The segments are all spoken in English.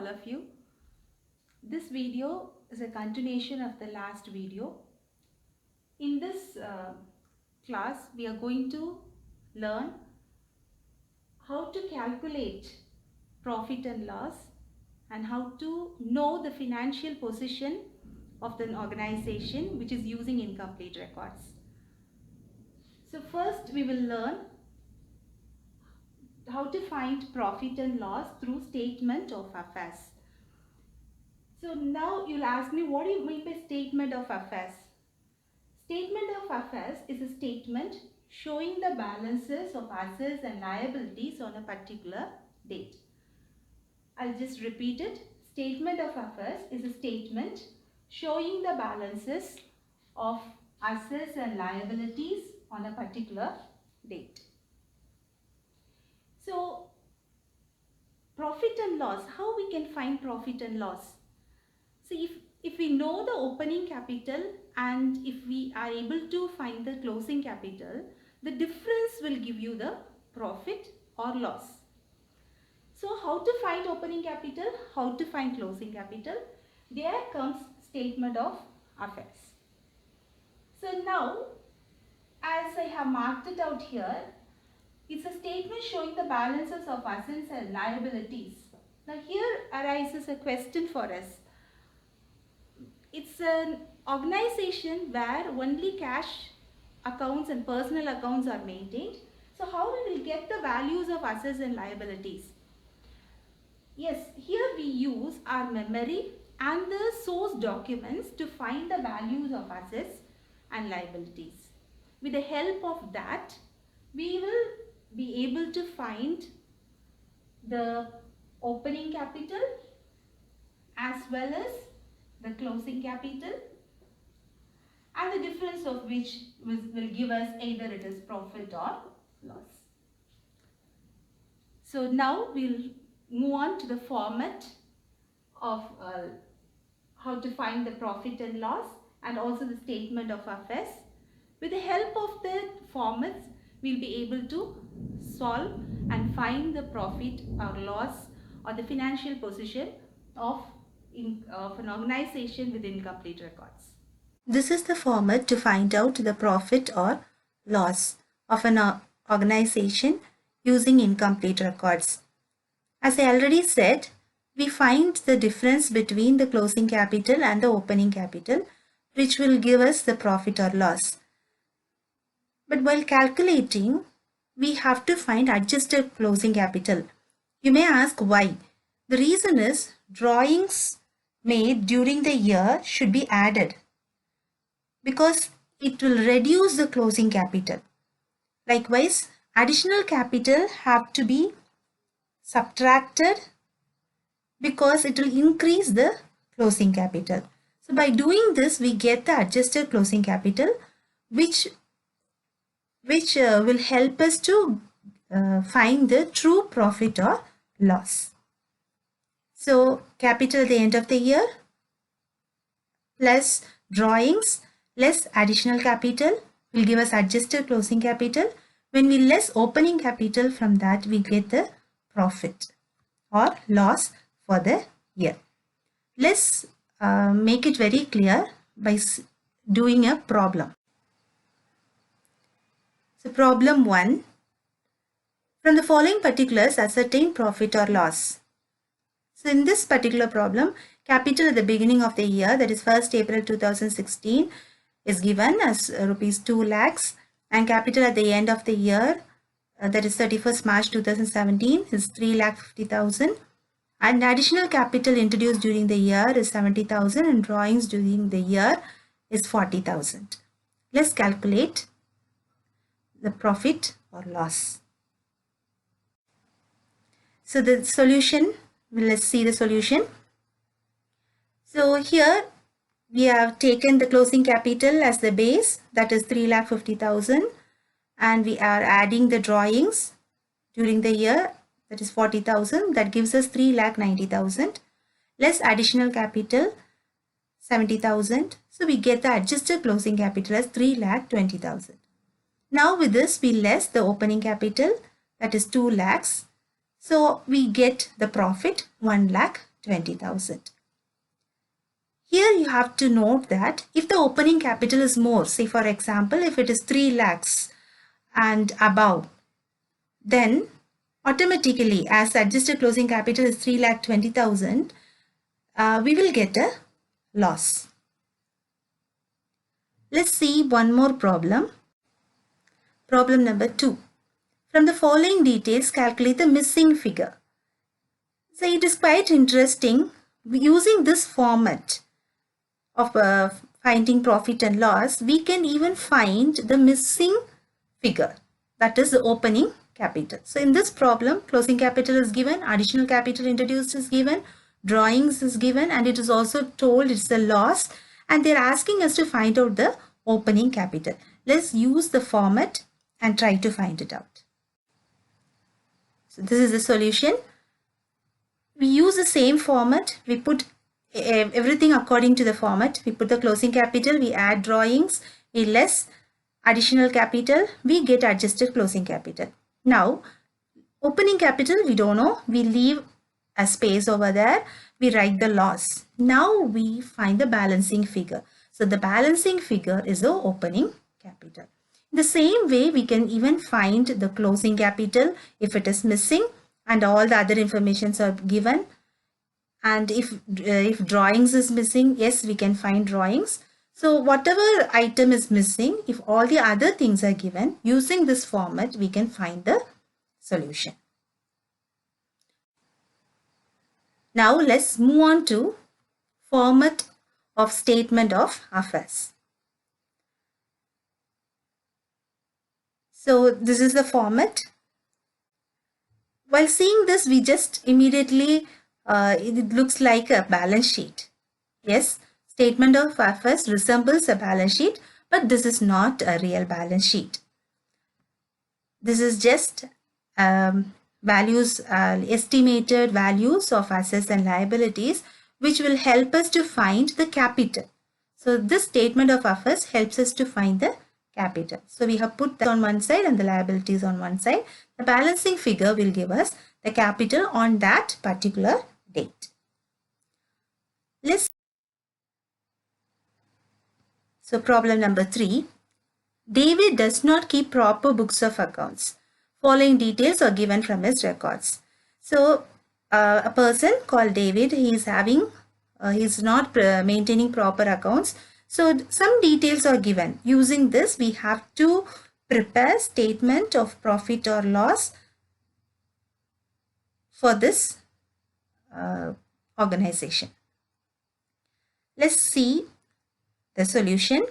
all of you. This video is a continuation of the last video. In this class, we are going to learn how to calculate profit and loss and how to know the financial position of the organization which is using incomplete records. So first we will learn how to find profit and loss through statement of affairs. So now you'll ask me, what do you mean by statement of affairs? Statement of affairs is a statement showing the balances of assets and liabilities on a particular date. I'll just repeat it. Statement of affairs is a statement showing the balances of assets and liabilities on a particular date. So, profit and loss, how we can find profit and loss? So, if we know the opening capital and if we are able to find the closing capital, the difference will give you the profit or loss. So, how to find opening capital, how to find closing capital? There comes statement of affairs. So, now as I have marked it out here, it's a statement showing the balances of assets and liabilities. Now here arises a question for us. It's an organization where only cash accounts and personal accounts are maintained. So how we will get the values of assets and liabilities? Yes, here we use our memory and the source documents to find the values of assets and liabilities. With the help of that, we will be able to find the opening capital as well as the closing capital, and the difference of which will give us either it is profit or loss. So now we'll move on to the format of how to find the profit and loss and also the statement of affairs. With the help of the formats, we'll be able to solve and find the profit or loss or the financial position of an organization with incomplete records. This is the format to find out the profit or loss of an organization using incomplete records. As I already said, we find the difference between the closing capital and the opening capital, which will give us the profit or loss. But while calculating, we have to find adjusted closing capital. You may ask why. The reason is drawings made during the year should be added because it will reduce the closing capital. Likewise, additional capital have to be subtracted because it will increase the closing capital. So by doing this, we get the adjusted closing capital, which will help us to find the true profit or loss. So capital at the end of the year plus drawings less additional capital will give us adjusted closing capital. When we less opening capital, from that we get the profit or loss for the year. Let's make it very clear by doing a problem. So problem 1. From the following particulars, ascertain profit or loss. So in this particular problem, capital at the beginning of the year, that is 1st April 2016, is given as rupees 2 lakhs, and capital at the end of the year, that is 31st March 2017, is 3,50,000, and additional capital introduced during the year is 70,000, and drawings during the year is 40,000. Let's calculate the profit or loss. So the solution, let's see the solution. So here we have taken the closing capital as the base, that is 3,50,000, and we are adding the drawings during the year, that is 40,000, that gives us 3,90,000, less additional capital 70,000. So we get the adjusted closing capital as 3,20,000. Now with this we less the opening capital, that is 2 lakhs. So we get the profit 1,20,000. 20,000. Here you have to note that if the opening capital is more, say for example, if it is 3 lakhs and above, then automatically as adjusted closing capital is 3,20,000, we will get a loss. Let's see one more problem. Problem number 2. From the following details, calculate the missing figure. So it is quite interesting using this format of finding profit and loss. We can even find the missing figure, that is the opening capital. So in this problem, closing capital is given, additional capital introduced is given, drawings is given, and it is also told it's a loss, and they're asking us to find out the opening capital. Let's use the format and try to find it out. So this is the solution. We use the same format. We put everything according to the format. We put the closing capital, we add drawings, we less additional capital, we get adjusted closing capital. Now, opening capital, we don't know. We leave a space over there. We write the loss. Now we find the balancing figure. So the balancing figure is the opening capital. In the same way, we can even find the closing capital if it is missing and all the other informations are given. And if drawings is missing, yes, we can find drawings. So whatever item is missing, if all the other things are given, using this format, we can find the solution. Now let's move on to format of statement of affairs. So this is the format. While seeing this, we just immediately, it looks like a balance sheet. Yes, statement of affairs resembles a balance sheet, but this is not a real balance sheet. This is just values, estimated values of assets and liabilities, which will help us to find the capital. So this statement of affairs helps us to find the capital. So we have put that on one side and the liabilities on one side. The balancing figure will give us the capital on that particular date. So problem number 3. David does not keep proper books of accounts. Following details are given from his records. So a person called David, he's not maintaining proper accounts. So some details are given. Using this, we have to prepare statement of profit or loss for this organization. Let's see the solution.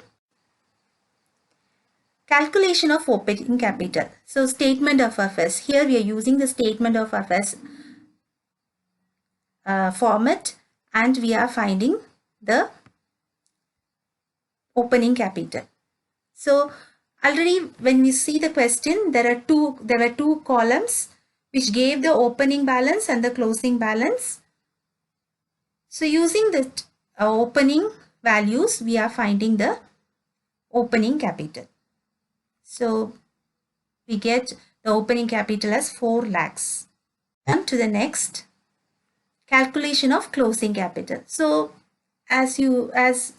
Calculation of opening capital. So statement of affairs. Here we are using the statement of affairs format, and we are finding the opening capital. So already when we see the question, there were two columns which gave the opening balance and the closing balance. So using the opening values, we are finding the opening capital. So we get the opening capital as 4 lakhs. On to the next, calculation of closing capital. So as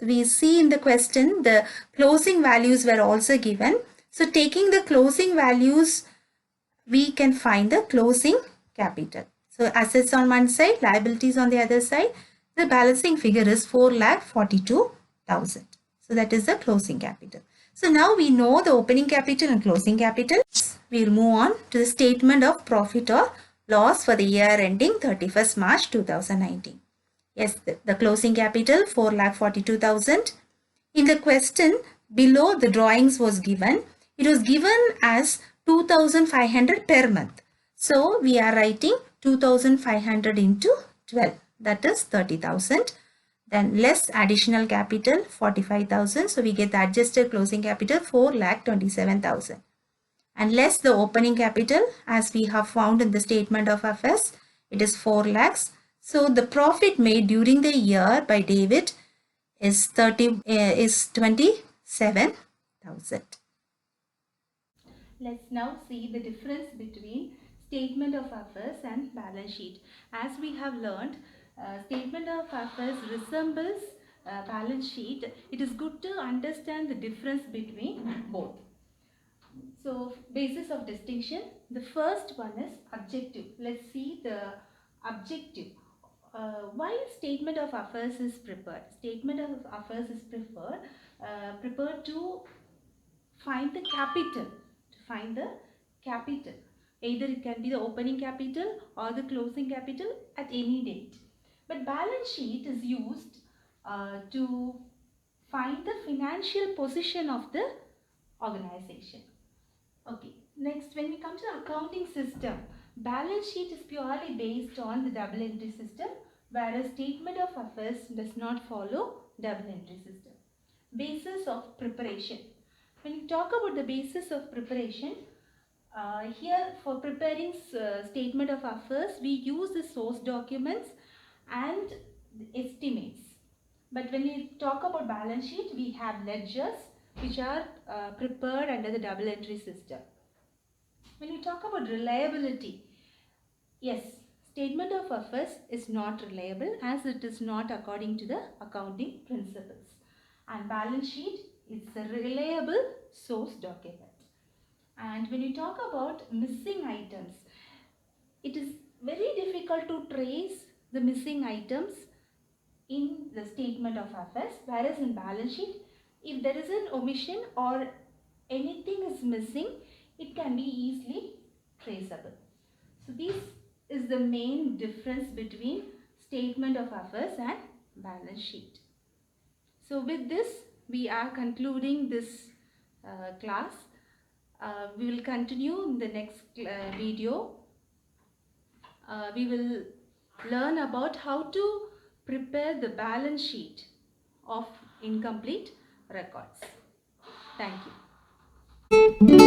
we see in the question, the closing values were also given. So taking the closing values, we can find the closing capital. So assets on one side, liabilities on the other side. The balancing figure is 4,42,000. So that is the closing capital. So now we know the opening capital and closing capital. We will move on to the statement of profit or loss for the year ending 31st March 2019. Yes, the closing capital 4,42,000. In the question below, the drawings was given. It was given as 2,500 per month. So we are writing 2,500 into 12. That is 30,000. Then less additional capital 45,000. So we get the adjusted closing capital 4,27,000. And less the opening capital, as we have found in the statement of affairs, it is 4 lakhs. So the profit made during the year by David is 27,000. Let's now see the difference between statement of affairs and balance sheet. As we have learned, statement of affairs resembles balance sheet, it is good to understand the difference between both. So, basis of distinction, the first one is objective. Let's see the objective. Why statement of affairs is prepared? Statement of affairs is prepared to find the capital. Either it can be the opening capital or the closing capital at any date. But balance sheet is used to find the financial position of the organization. Okay, next when we come to the accounting system, balance sheet is purely based on the double entry system, whereas statement of affairs does not follow double entry system. Basis of preparation. When we talk about the basis of preparation, here for preparing statement of affairs, we use the source documents and estimates. But when we talk about balance sheet, we have ledgers which are prepared under the double entry system. When we talk about reliability, yes, statement of affairs is not reliable as it is not according to the accounting principles. And balance sheet is a reliable source document. And when you talk about missing items, it is very difficult to trace the missing items in the statement of affairs, whereas in balance sheet, if there is an omission or anything is missing, it can be easily traceable. So this is the main difference between statement of affairs and balance sheet. So with this, we are concluding this class. We will continue in the next video. We will learn about how to prepare the balance sheet of incomplete records. Thank you.